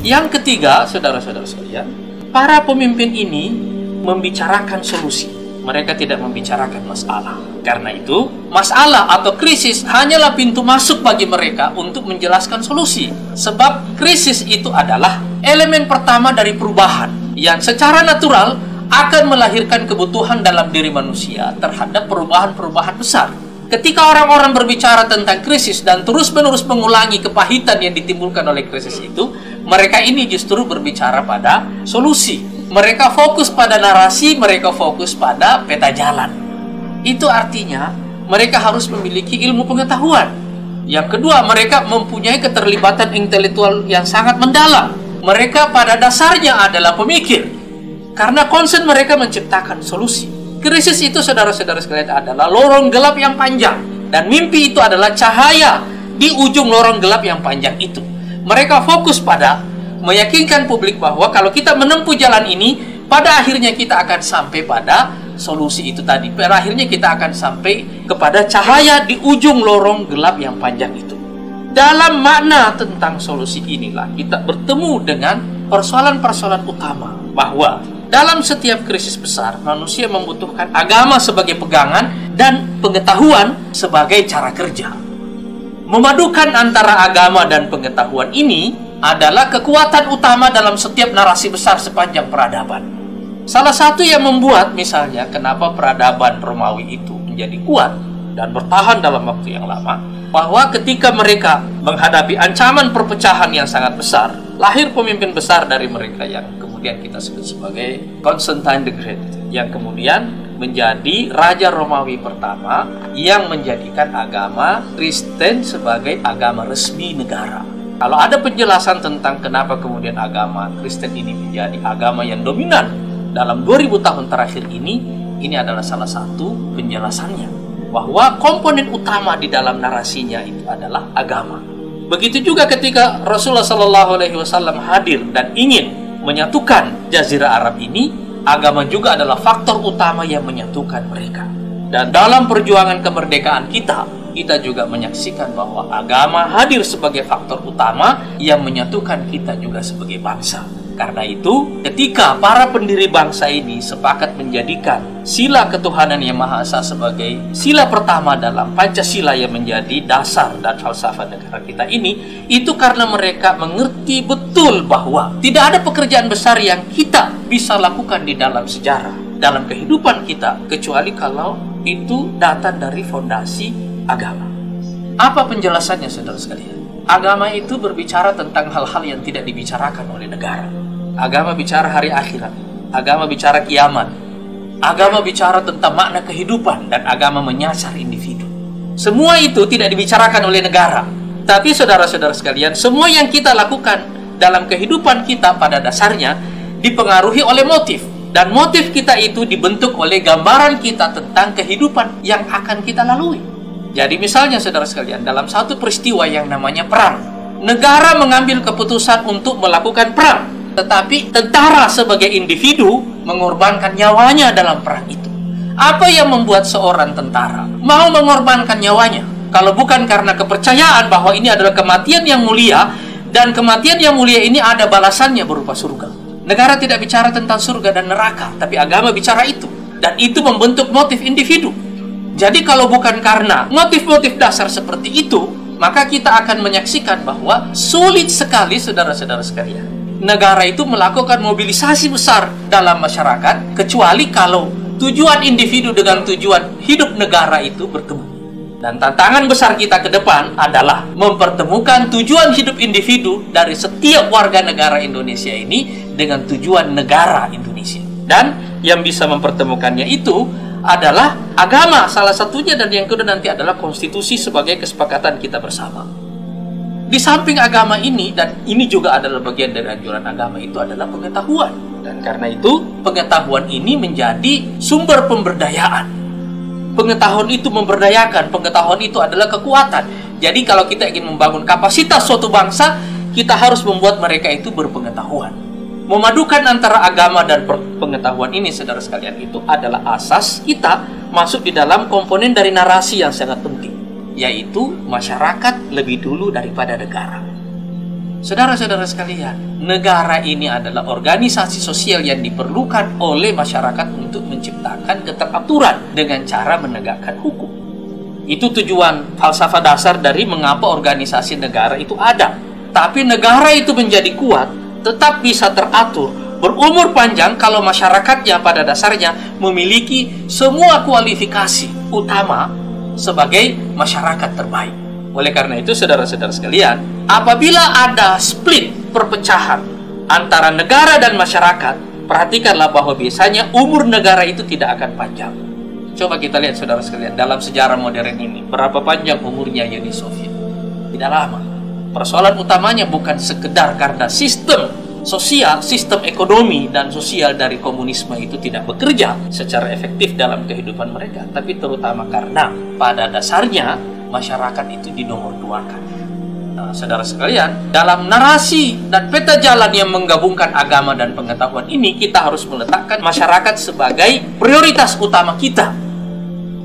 Yang ketiga, saudara-saudara sekalian, para pemimpin ini membicarakan solusi. Mereka tidak membicarakan masalah. Karena itu, masalah atau krisis hanyalah pintu masuk bagi mereka untuk menjelaskan solusi. Sebab krisis itu adalah elemen pertama dari perubahan yang secara natural akan melahirkan kebutuhan dalam diri manusia terhadap perubahan-perubahan besar. Ketika orang-orang berbicara tentang krisis dan terus-menerus mengulangi kepahitan yang ditimbulkan oleh krisis itu, mereka ini justru berbicara pada solusi. Mereka fokus pada narasi, mereka fokus pada peta jalan. Itu artinya mereka harus memiliki ilmu pengetahuan. Yang kedua, mereka mempunyai keterlibatan intelektual yang sangat mendalam. Mereka pada dasarnya adalah pemikir, karena concern mereka menciptakan solusi. Krisis itu, saudara-saudara sekalian, adalah lorong gelap yang panjang. Dan mimpi itu adalah cahaya di ujung lorong gelap yang panjang itu. Mereka fokus pada meyakinkan publik bahwa kalau kita menempuh jalan ini, pada akhirnya kita akan sampai pada solusi itu tadi. Pada akhirnya kita akan sampai kepada cahaya di ujung lorong gelap yang panjang itu. Dalam makna tentang solusi inilah kita bertemu dengan persoalan-persoalan utama, bahwa dalam setiap krisis besar, manusia membutuhkan agama sebagai pegangan dan pengetahuan sebagai cara kerja. Memadukan antara agama dan pengetahuan ini adalah kekuatan utama dalam setiap narasi besar sepanjang peradaban. Salah satu yang membuat, misalnya, kenapa peradaban Romawi itu menjadi kuat dan bertahan dalam waktu yang lama, bahwa ketika mereka menghadapi ancaman perpecahan yang sangat besar, lahir pemimpin besar dari mereka yang kemudian kita sebut sebagai Constantine the Great, yang kemudian menjadi Raja Romawi pertama yang menjadikan agama Kristen sebagai agama resmi negara. Kalau ada penjelasan tentang kenapa kemudian agama Kristen ini menjadi agama yang dominan dalam 2000 tahun terakhir ini adalah salah satu penjelasannya, bahwa komponen utama di dalam narasinya itu adalah agama. Begitu juga ketika Rasulullah SAW hadir dan ingin menyatukan Jazirah Arab ini, agama juga adalah faktor utama yang menyatukan mereka. Dan dalam perjuangan kemerdekaan kita juga menyaksikan bahwa agama hadir sebagai faktor utama yang menyatukan kita juga sebagai bangsa. Karena itu, ketika para pendiri bangsa ini sepakat menjadikan sila ketuhanan yang Maha Esa sebagai sila pertama dalam Pancasila yang menjadi dasar dan falsafah negara kita ini, itu karena mereka mengerti betul bahwa tidak ada pekerjaan besar yang kita bisa lakukan di dalam sejarah, dalam kehidupan kita, kecuali kalau itu datang dari fondasi agama. Apa penjelasannya, saudara sekalian? Agama itu berbicara tentang hal-hal yang tidak dibicarakan oleh negara. Agama bicara hari akhirat, agama bicara kiamat, agama bicara tentang makna kehidupan, dan agama menyasar individu. Semua itu tidak dibicarakan oleh negara. Tapi saudara-saudara sekalian, semua yang kita lakukan dalam kehidupan kita pada dasarnya dipengaruhi oleh motif. Dan motif kita itu dibentuk oleh gambaran kita tentang kehidupan yang akan kita lalui. Jadi misalnya, saudara sekalian, dalam satu peristiwa yang namanya perang, negara mengambil keputusan untuk melakukan perang. Tetapi tentara sebagai individu mengorbankan nyawanya dalam perang itu. Apa yang membuat seorang tentara mau mengorbankan nyawanya? Kalau bukan karena kepercayaan bahwa ini adalah kematian yang mulia, dan kematian yang mulia ini ada balasannya berupa surga. Negara tidak bicara tentang surga dan neraka, tapi agama bicara itu. Dan itu membentuk motif individu. Jadi kalau bukan karena motif-motif dasar seperti itu, maka kita akan menyaksikan bahwa sulit sekali, saudara-saudara sekalian, negara itu melakukan mobilisasi besar dalam masyarakat, kecuali kalau tujuan individu dengan tujuan hidup negara itu bertemu. Dan tantangan besar kita ke depan adalah mempertemukan tujuan hidup individu dari setiap warga negara Indonesia ini dengan tujuan negara Indonesia. Dan yang bisa mempertemukannya itu adalah agama salah satunya, dan yang kedua nanti adalah konstitusi sebagai kesepakatan kita bersama. Di samping agama ini, dan ini juga adalah bagian dari anjuran agama, itu adalah pengetahuan. Dan karena itu, pengetahuan ini menjadi sumber pemberdayaan. Pengetahuan itu memberdayakan, pengetahuan itu adalah kekuatan. Jadi kalau kita ingin membangun kapasitas suatu bangsa, kita harus membuat mereka itu berpengetahuan. Memadukan antara agama dan pengetahuan ini, saudara sekalian, itu adalah asas kita masuk di dalam komponen dari narasi yang sangat penting, yaitu masyarakat lebih dulu daripada negara. Saudara-saudara sekalian, negara ini adalah organisasi sosial yang diperlukan oleh masyarakat untuk menciptakan keteraturan dengan cara menegakkan hukum. Itu tujuan falsafah dasar dari mengapa organisasi negara itu ada. Tapi negara itu menjadi kuat, tetap bisa teratur, berumur panjang kalau masyarakatnya pada dasarnya memiliki semua kualifikasi utama sebagai masyarakat terbaik. Oleh karena itu, saudara-saudara sekalian, apabila ada split, perpecahan antara negara dan masyarakat, perhatikanlah bahwa biasanya umur negara itu tidak akan panjang. Coba kita lihat, saudara sekalian, dalam sejarah modern ini, berapa panjang umurnya Uni Soviet? Tidak lama. Persoalan utamanya bukan sekedar karena sistem sosial, sistem ekonomi dan sosial dari komunisme itu tidak bekerja secara efektif dalam kehidupan mereka, tapi terutama karena pada dasarnya masyarakat itu dinomorduakan. Nah, saudara sekalian, dalam narasi dan peta jalan yang menggabungkan agama dan pengetahuan ini, kita harus meletakkan masyarakat sebagai prioritas utama kita.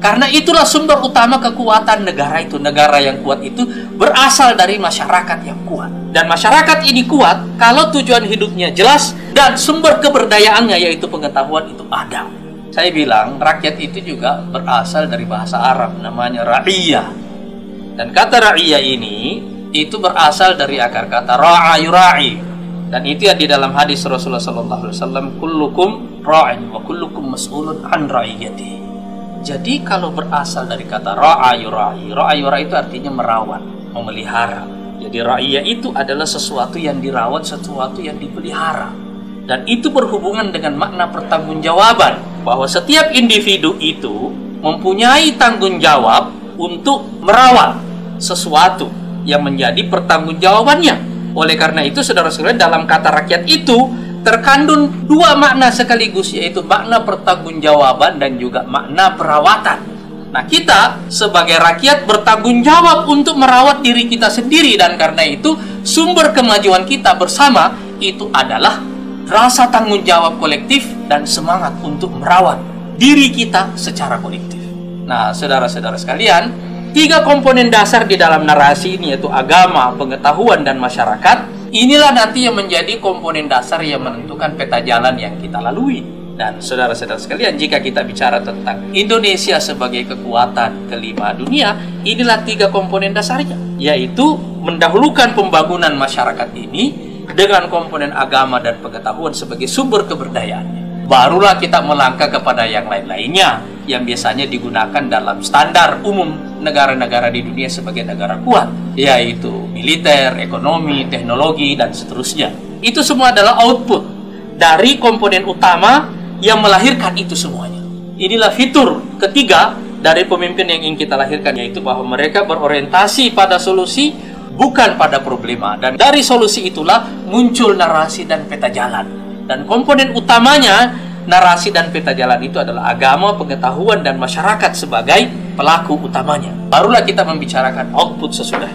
Karena itulah sumber utama kekuatan negara itu. Negara yang kuat itu berasal dari masyarakat yang kuat. Dan masyarakat ini kuat kalau tujuan hidupnya jelas dan sumber keberdayaannya yaitu pengetahuan itu ada. Saya bilang rakyat itu juga berasal dari bahasa Arab, namanya ra'iyah. Dan kata ra'iyah ini itu berasal dari akar kata ra'a yura'i. Dan itu yang di dalam hadis Rasulullah SAW, kullukum ra'in wa kullukum mas'ulun an ra'iyati. Jadi kalau berasal dari kata ra'a yura'i, ra'a yura'i itu artinya merawat, memelihara. Jadi ra'iyah itu adalah sesuatu yang dirawat, sesuatu yang dipelihara. Dan itu berhubungan dengan makna pertanggungjawaban, bahwa setiap individu itu mempunyai tanggung jawab untuk merawat sesuatu yang menjadi pertanggungjawabannya. Oleh karena itu, saudara-saudara, dalam kata rakyat itu terkandung dua makna sekaligus, yaitu makna pertanggungjawaban dan juga makna perawatan. Nah, kita sebagai rakyat bertanggung jawab untuk merawat diri kita sendiri, dan karena itu sumber kemajuan kita bersama itu adalah rasa tanggung jawab kolektif dan semangat untuk merawat diri kita secara kolektif. Nah, saudara-saudara sekalian, tiga komponen dasar di dalam narasi ini, yaitu agama, pengetahuan, dan masyarakat. Inilah nanti yang menjadi komponen dasar yang menentukan peta jalan yang kita lalui. Dan saudara-saudara sekalian, jika kita bicara tentang Indonesia sebagai kekuatan kelima dunia, inilah tiga komponen dasarnya, yaitu mendahulukan pembangunan masyarakat ini dengan komponen agama dan pengetahuan sebagai sumber keberdayaannya. Barulah kita melangkah kepada yang lain-lainnya yang biasanya digunakan dalam standar umum negara-negara di dunia sebagai negara kuat, yaitu militer, ekonomi, teknologi, dan seterusnya. Itu semua adalah output dari komponen utama yang melahirkan itu semuanya. Inilah fitur ketiga dari pemimpin yang ingin kita lahirkan, yaitu bahwa mereka berorientasi pada solusi, bukan pada problema. Dan dari solusi itulah muncul narasi dan peta jalan. Dan komponen utamanya narasi dan peta jalan itu adalah agama, pengetahuan, dan masyarakat sebagai pelaku utamanya. Barulah kita membicarakan output sesudah.